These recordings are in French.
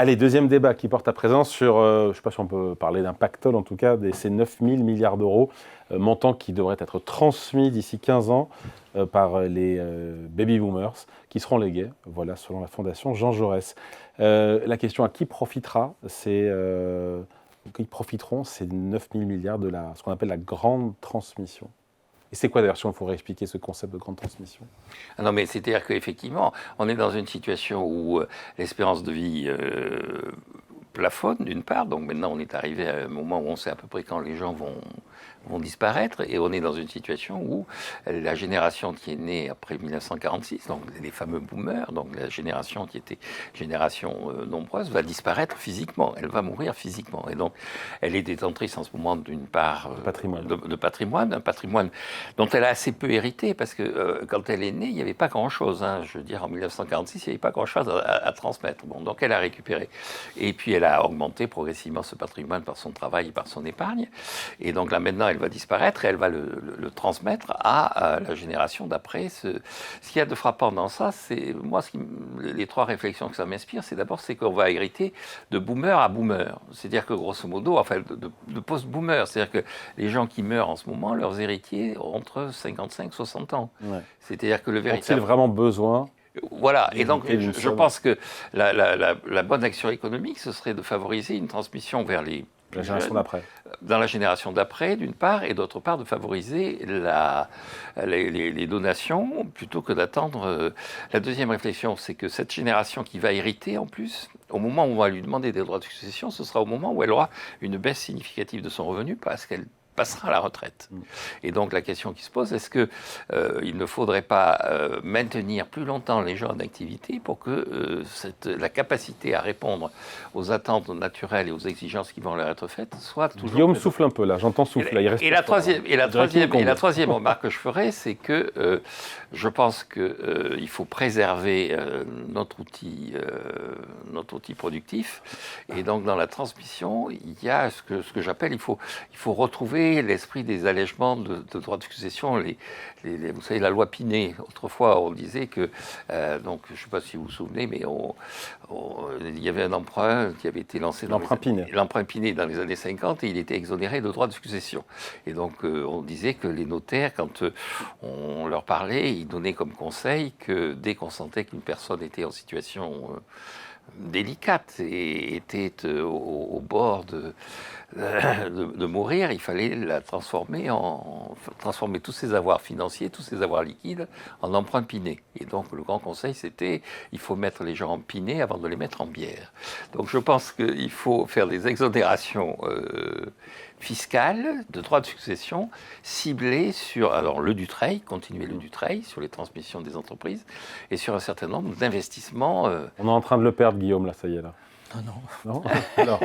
Allez, deuxième débat qui porte à présent sur, je ne sais pas si on peut parler d'un pactole en tout cas, ces 9 000 milliards d'euros, montant qui devrait être transmis d'ici 15 ans par les baby boomers qui seront légués, voilà, selon la fondation Jean Jaurès. La question à qui profitera, qui profiteront ces 9 000 milliards de ce qu'on appelle la grande transmission. Et c'est quoi d'ailleurs, si on pourrait expliquer ce concept de grande transmission? Non, mais c'est-à-dire qu'effectivement, on est dans une situation où l'espérance de vie plafonne, d'une part. Donc maintenant, on est arrivé à un moment où on sait à peu près quand les gens vont disparaître. Et on est dans une situation où la génération qui est née après 1946, donc les fameux boomers, donc la génération qui était génération nombreuse, va disparaître physiquement. Elle va mourir physiquement. Et donc, elle est détentrice en ce moment d'une part de patrimoine, un patrimoine dont elle a assez peu hérité, parce que quand elle est née, il n'y avait pas grand-chose. Hein. Je veux dire, en 1946, il n'y avait pas grand-chose à transmettre. Bon, donc elle a récupéré. Et puis, elle a augmenté progressivement ce patrimoine par son travail et par son épargne. Et donc là, maintenant, elle va disparaître et elle va le transmettre à la génération d'après. Ce qu'il y a de frappant dans ça, c'est moi, les trois réflexions que ça m'inspire, c'est d'abord c'est qu'on va hériter de boomer à boomer. C'est-à-dire que grosso modo, enfin de post-boomer, c'est-à-dire que les gens qui meurent en ce moment, leurs héritiers ont entre 55 et 60 ans. Ouais. C'est-à-dire que le véritable... Ont-ils vraiment besoin? Voilà, et donc je pense que la bonne action économique, ce serait de favoriser une transmission vers la génération d'après. Dans la génération d'après, d'une part, et d'autre part, de favoriser les donations plutôt que d'attendre. La deuxième réflexion, c'est que cette génération qui va hériter, en plus, au moment où on va lui demander des droits de succession, ce sera au moment où elle aura une baisse significative de son revenu parce qu'elle passera à la retraite. Et donc la question qui se pose, est-ce qu'il ne faudrait pas maintenir plus longtemps les gens en activité pour que la capacité à répondre aux attentes naturelles et aux exigences qui vont leur être faites soit toujours... Guillaume souffle un peu là, j'entends souffler. Et la troisième remarque que je ferai, c'est que je pense qu'il faut préserver notre outil productif. Et donc dans la transmission, il y a ce que j'appelle, il faut retrouver l'esprit des allègements de droits de succession. Vous savez, la loi Pinet, autrefois, on disait que, donc je ne sais pas si vous vous souvenez, mais il y avait un emprunt qui avait été lancé dans l'emprunt Pinet dans les années 50 et il était exonéré de droits de succession. Et donc, on disait que les notaires, quand on leur parlait, ils donnaient comme conseil que dès qu'on sentait qu'une personne était en situation délicate et était au bord de mourir, il fallait la transformer tous ses avoirs financiers, tous ses avoirs liquides en emprunts Pinet. Et donc le grand conseil, c'était il faut mettre les gens en Pinet avant de les mettre en bière. Donc je pense qu'il faut faire des exonérations fiscales de droits de succession ciblées sur le Dutreil, continuer le Dutreil sur les transmissions des entreprises et sur un certain nombre d'investissements. On est en train de le perdre, Guillaume, là, ça y est, là. Non. Alors,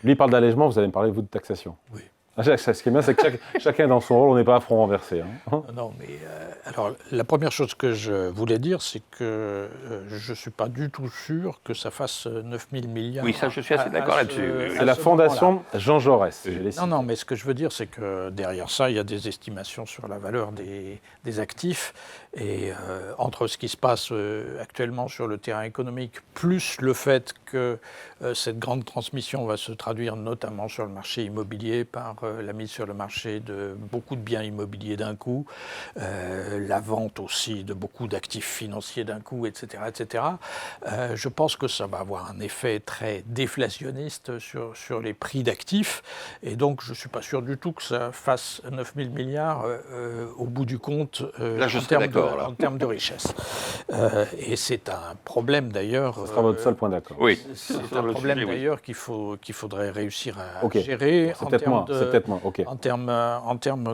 lui parle d'allègement, vous allez me parler, vous, de taxation. Oui. Ce qui est bien, c'est que chacun est dans son rôle, on n'est pas à front renversé. Hein. Non, mais alors, la première chose que je voulais dire, c'est que je ne suis pas du tout sûr que ça fasse 9 000 milliards. Oui, ça, je suis assez d'accord là-dessus. C'est la fondation Jean Jaurès. Non, mais ce que je veux dire, c'est que derrière ça, il y a des estimations sur la valeur des actifs. Et entre ce qui se passe actuellement sur le terrain économique, plus le fait que cette grande transmission va se traduire notamment sur le marché immobilier par la mise sur le marché de beaucoup de biens immobiliers d'un coup, la vente aussi de beaucoup d'actifs financiers d'un coup, etc. Je pense que ça va avoir un effet très déflationniste sur les prix d'actifs. Et donc, je ne suis pas sûr du tout que ça fasse 9 000 milliards au bout du compte en termes de richesse. Et c'est un problème d'ailleurs... Ce sera votre seul point d'accord. Oui. C'est un problème d'ailleurs qu'il faudrait réussir à gérer en termes de...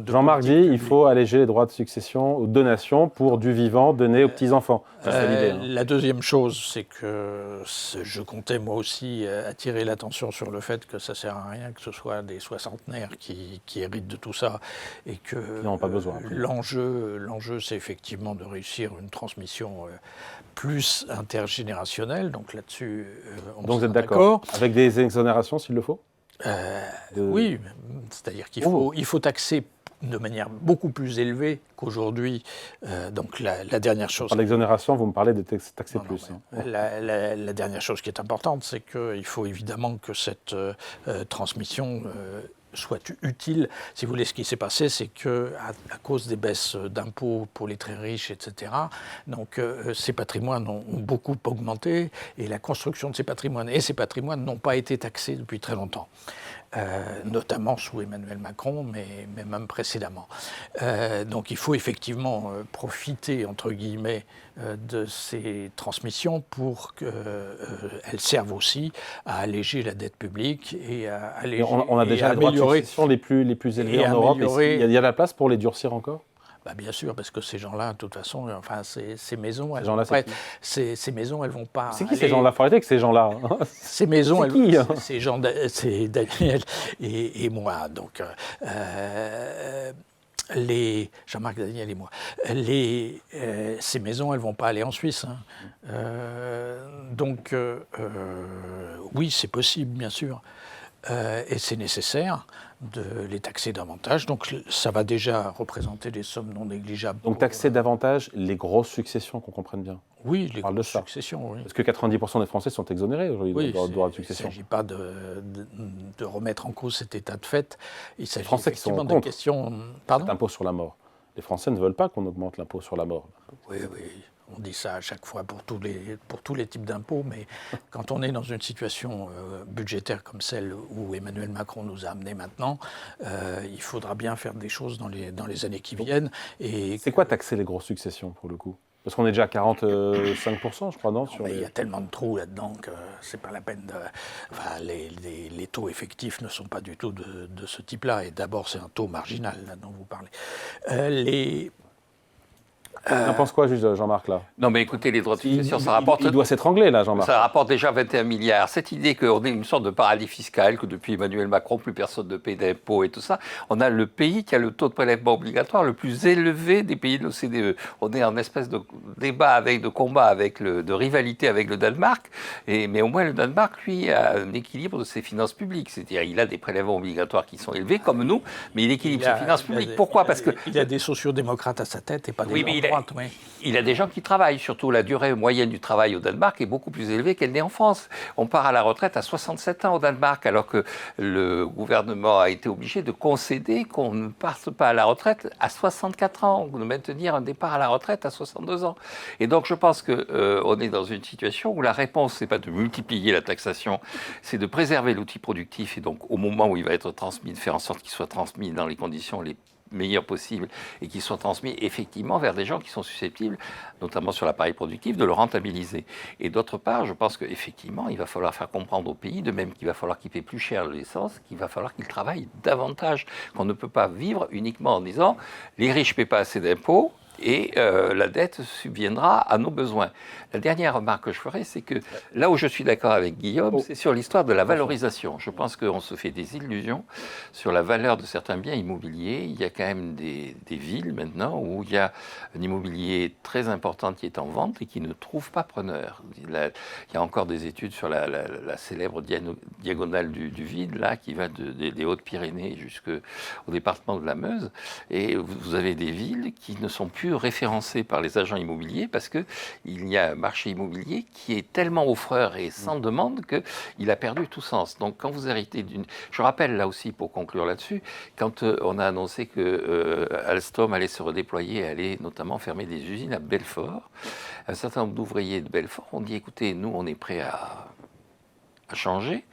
Jean-Marc dit il faut alléger les droits de succession aux donations pour du vivant donné aux petits-enfants. C'est l'idée. La deuxième chose, c'est que je comptais moi aussi attirer l'attention sur le fait que ça ne sert à rien que ce soit des soixantenaires qui héritent de tout ça et que ils n'ont pas besoin. L'enjeu, c'est effectivement de réussir une transmission plus intergénérationnelle. Donc là-dessus, donc vous êtes d'accord avec des exonérations s'il le faut Oui, c'est-à-dire qu'il faut taxer de manière beaucoup plus élevée qu'aujourd'hui. Donc la dernière chose... Par l'exonération, vous me parlez de taxer plus. La dernière chose qui est importante, c'est qu'il faut évidemment que cette transmission soit utile. Si vous voulez, ce qui s'est passé, c'est qu'à cause des baisses d'impôts pour les très riches, etc., donc ces patrimoines ont beaucoup augmenté et la construction de ces patrimoines n'ont pas été taxés depuis très longtemps. Notamment sous Emmanuel Macron, mais même précédemment. Donc il faut effectivement profiter, entre guillemets, de ces transmissions pour qu'elles servent aussi à alléger la dette publique et à alléger... On a déjà les droits de succession les plus élevés en Europe. Il y a la place pour les durcir encore ? Bah bien sûr, parce que ces gens-là, de toute façon, enfin, ces maisons, elles elles vont pas... C'est qui ces gens-là ? Il faut arrêter avec ces gens-là. Ces maisons, c'est qui c'est Daniel et moi. Donc, Jean-Marc, Daniel et moi. Ces maisons, elles ne vont pas aller en Suisse. Hein. Donc, oui, c'est possible, bien sûr. Et c'est nécessaire de les taxer davantage. Donc ça va déjà représenter des sommes non négligeables. Donc taxer davantage les grosses successions, qu'on comprenne bien. Oui, les grosses successions, oui. Parce que 90% des Français sont exonérés aujourd'hui de droits de succession. Il ne s'agit pas de remettre en cause cet état de fait. Il s'agit effectivement de questions... Pardon ? Cet impôt sur la mort. Les Français ne veulent pas qu'on augmente l'impôt sur la mort. Oui. On dit ça à chaque fois pour tous les types d'impôts, mais quand on est dans une situation budgétaire comme celle où Emmanuel Macron nous a amenés maintenant, il faudra bien faire des choses dans les années qui viennent. C'est quoi taxer les grosses successions, pour le coup ? Parce qu'on est déjà à 45%, je crois, non, il y a tellement de trous là-dedans que c'est pas la peine de... Enfin, les taux effectifs ne sont pas du tout de ce type-là. Et d'abord, c'est un taux marginal, là, dont vous parlez. On pense quoi, juste Jean-Marc, là ? Non, mais écoutez, les droits de succession, ça rapporte... Il doit s'étrangler, là, Jean-Marc. Ça rapporte déjà 21 milliards. Cette idée qu'on est une sorte de paradis fiscal, que depuis Emmanuel Macron, plus personne ne paie d'impôts et tout ça, on a le pays qui a le taux de prélèvement obligatoire le plus élevé des pays de l'OCDE. On est en espèce de débat, de combat, de rivalité avec le Danemark, mais au moins le Danemark, lui, a un équilibre de ses finances publiques. C'est-à-dire il a des prélèvements obligatoires qui sont élevés, comme nous, mais il équilibre ses finances publiques. Pourquoi ? Parce que... Il a des sociodémocrates à sa tête et pas des droites. Il a des gens qui travaillent, surtout la durée moyenne du travail au Danemark est beaucoup plus élevée qu'elle n'est en France. On part à la retraite à 67 ans au Danemark, alors que le gouvernement a été obligé de concéder qu'on ne parte pas à la retraite à 64 ans, de maintenir un départ à la retraite à 62 ans. Et donc je pense qu'on est dans une situation où la réponse, ce n'est pas de multiplier la taxation, c'est de préserver l'outil productif et donc au moment où il va être transmis, de faire en sorte qu'il soit transmis dans les conditions les meilleurs possibles et qui soient transmis effectivement vers des gens qui sont susceptibles, notamment sur l'appareil productif, de le rentabiliser. Et d'autre part, je pense qu'effectivement, il va falloir faire comprendre au pays, de même qu'il va falloir qu'il paie plus cher l'essence, qu'il va falloir qu'il travaille davantage, qu'on ne peut pas vivre uniquement en disant les riches ne paient pas assez d'impôts, et la dette subviendra à nos besoins. La dernière remarque que je ferai, c'est que là où je suis d'accord avec Guillaume, c'est sur l'histoire de la valorisation. Je pense qu'on se fait des illusions sur la valeur de certains biens immobiliers. Il y a quand même des villes maintenant où il y a un immobilier très important qui est en vente et qui ne trouve pas preneur. Il y a encore des études sur la célèbre diagonale du vide, là, qui va des Hautes-Pyrénées jusqu'au département de la Meuse. Et vous avez des villes qui ne sont plus référencé par les agents immobiliers parce qu'il y a un marché immobilier qui est tellement offreur et sans demande qu'il a perdu tout sens. Donc quand vous héritez d'une... Je rappelle là aussi, pour conclure là-dessus, quand on a annoncé que Alstom allait se redéployer, allait notamment fermer des usines à Belfort, un certain nombre d'ouvriers de Belfort ont dit, écoutez, nous on est prêts à changer,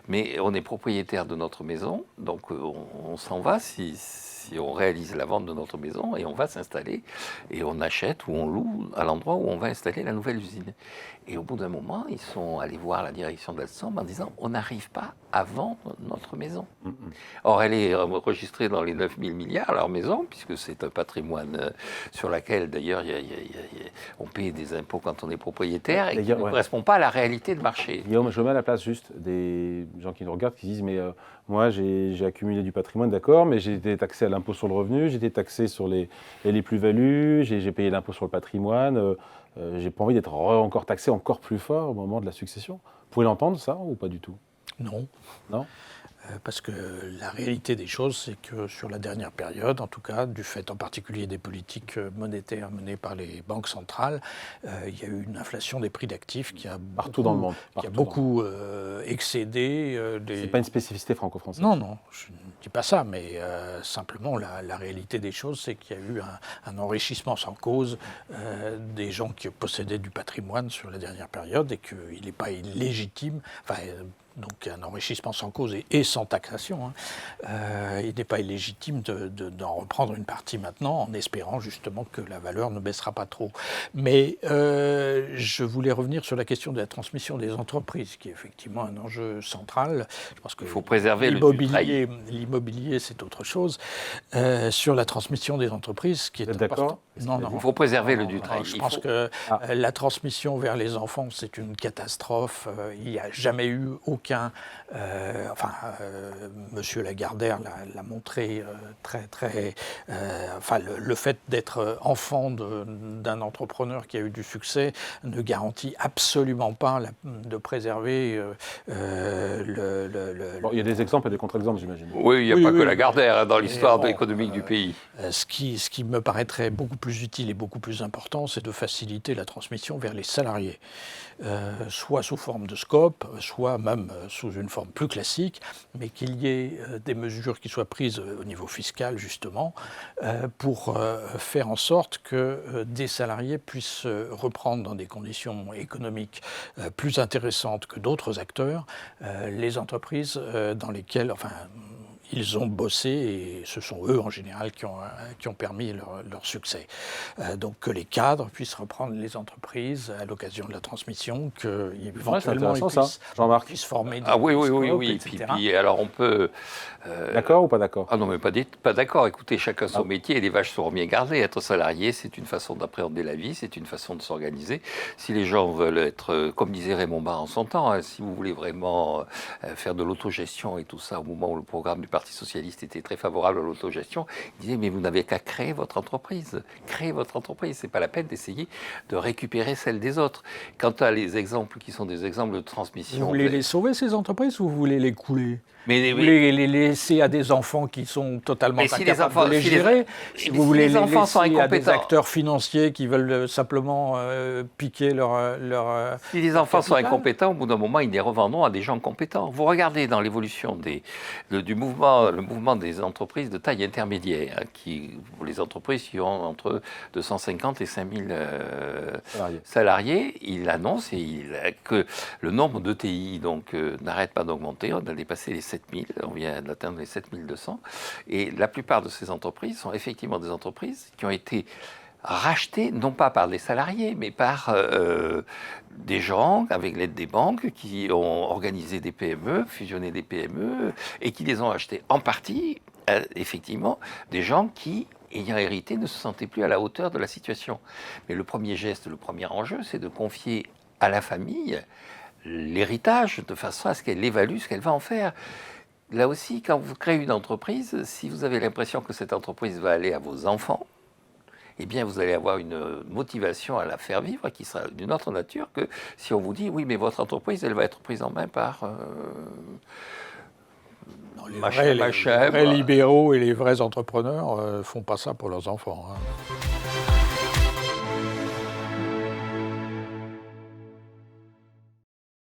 mais on est propriétaire de notre maison, donc on s'en va si on réalise la vente de notre maison et on va s'installer et on achète ou on loue à l'endroit où on va installer la nouvelle usine. Et au bout d'un moment, ils sont allés voir la direction d'Alstom en disant on n'arrive pas à vendre notre maison. Or, elle est enregistrée dans les 9 000 milliards, leur maison, puisque c'est un patrimoine sur lequel, d'ailleurs, on paye des impôts quand on est propriétaire et qui ne correspond pas à la réalité de marché. Guillaume, je mets à la place juste des gens qui nous regardent, qui disent mais moi, j'ai accumulé du patrimoine, d'accord, mais j'ai été taxé à l'impôt sur le revenu, j'ai été taxé sur les plus-values, j'ai payé l'impôt sur le patrimoine, j'ai pas envie d'être encore taxé encore plus fort au moment de la succession. Vous pouvez l'entendre, ça, ou pas du tout ? Non. Non ? Parce que la réalité des choses, c'est que sur la dernière période, en tout cas, du fait en particulier des politiques monétaires menées par les banques centrales, il y a eu une inflation des prix d'actifs qui a Partout dans le monde. qui a beaucoup excédé. C'est pas une spécificité franco-française. Non, non, je ne dis pas ça, mais simplement la réalité des choses, c'est qu'il y a eu un enrichissement sans cause des gens qui possédaient du patrimoine sur la dernière période et qu'il n'est pas illégitime, donc un enrichissement sans cause et sans taxation, il n'est pas illégitime d'en reprendre une partie maintenant en espérant justement que la valeur ne baissera pas trop. Mais je voulais revenir sur la question de la transmission des entreprises, qui est effectivement un enjeu central. Je pense Il faut préserver l'immobilier, c'est autre chose. Sur la transmission des entreprises, ce qui est important. Non. Il faut préserver le Dutreil. Je pense que la transmission vers les enfants, c'est une catastrophe. Il n'y a jamais eu aucun... Monsieur Lagardère l'a montré le fait d'être enfant d'un entrepreneur qui a eu du succès ne garantit absolument pas de préserver il y a des exemples et des contre-exemples, j'imagine. Oui, il n'y a pas que Lagardère dans l'histoire économique du pays. Ce qui me paraîtrait beaucoup plus utile et beaucoup plus important, c'est de faciliter la transmission vers les salariés, soit sous forme de scope, soit même sous une forme plus classique, mais qu'il y ait des mesures qui soient prises au niveau fiscal, justement, pour faire en sorte que des salariés puissent reprendre dans des conditions économiques plus intéressantes que d'autres acteurs les entreprises dans lesquelles... ils ont bossé et ce sont eux en général qui ont permis leur succès. Donc que les cadres puissent reprendre les entreprises à l'occasion de la transmission, qu'éventuellement ils puissent former des oui. Puis, alors on peut... D'accord ou pas d'accord? Ah non, mais pas d'accord. Écoutez, chacun son métier et les vaches seront bien gardées. Être salarié, c'est une façon d'appréhender la vie, c'est une façon de s'organiser. Si les gens veulent être, comme disait Raymond Barre en son temps, si vous voulez vraiment faire de l'autogestion et tout ça, au moment où le programme du Parti socialiste était très favorable à l'autogestion, il disait mais vous n'avez qu'à créer votre entreprise. Créer votre entreprise, c'est pas la peine d'essayer de récupérer celle des autres. Quant à les exemples qui sont des exemples de transmission... Vous voulez les sauver ces entreprises ou vous voulez les couler? Vous voulez les laisser à des enfants qui sont totalement incapables de les gérer? Si vous voulez les laisser à des acteurs financiers qui veulent simplement piquer leur Si les enfants sont incompétents, au bout d'un moment, ils les revendront à des gens compétents. Vous regardez dans l'évolution du mouvement des entreprises de taille intermédiaire, les entreprises qui ont entre 250 et 5000 salariés, il annonce que le nombre d'ETI n'arrête pas d'augmenter. On a dépassé les 7000, on vient d'atteindre les 7200. Et la plupart de ces entreprises sont effectivement des entreprises qui ont été rachetées, non pas par des salariés, mais par des gens, avec l'aide des banques, qui ont organisé des PME, fusionné des PME, et qui les ont achetées en partie, effectivement, des gens qui, ayant hérité, ne se sentaient plus à la hauteur de la situation. Mais le premier geste, le premier enjeu, c'est de confier à la famille l'héritage de façon à ce qu'elle évalue ce qu'elle va en faire. Là aussi, quand vous créez une entreprise, si vous avez l'impression que cette entreprise va aller à vos enfants, eh bien, vous allez avoir une motivation à la faire vivre qui sera d'une autre nature que si on vous dit, oui, mais votre entreprise, elle va être prise en main par... les vrais libéraux et les vrais entrepreneurs font pas ça pour leurs enfants.